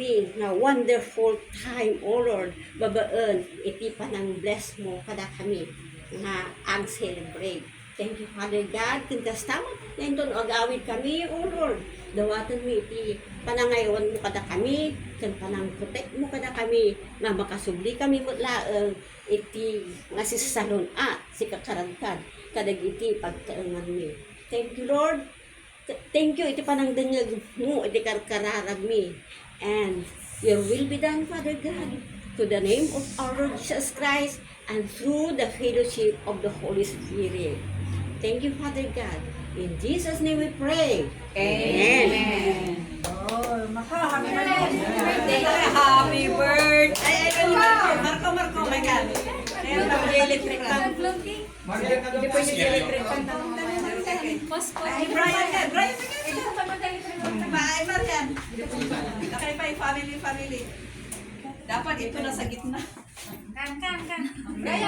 kami na wonderful time, O Lord. Babaan, iti panang bless mo kada kami nga ang celebrate. Thank you, Father God. Kuntas tama, nandun agawid kami, O Lord. Dawatan mo iti panangayon mo kada kami, kan panang protect mo kada kami, nga makasubli kami mo laang, iti nga si salon si kakarangkan, kadag iti pagkaangan mi. Thank you, Lord. Thank you, iti panang danyag mo, iti karkararag mi. And your will be done, Father God, to the name of our Lord Jesus Christ, and through the fellowship of the Holy Spirit. Thank you, Father God. In Jesus' name we pray. Amen. Oh, happy birthday! Happy birthday! Marco, my God. Ayan, mag-electric fan. Hindi po yung electric fan. Ay, Brian yan! Brian yan! Brian! Okay pa, family. Dapat ito nasa gitna. Kan. Kayo,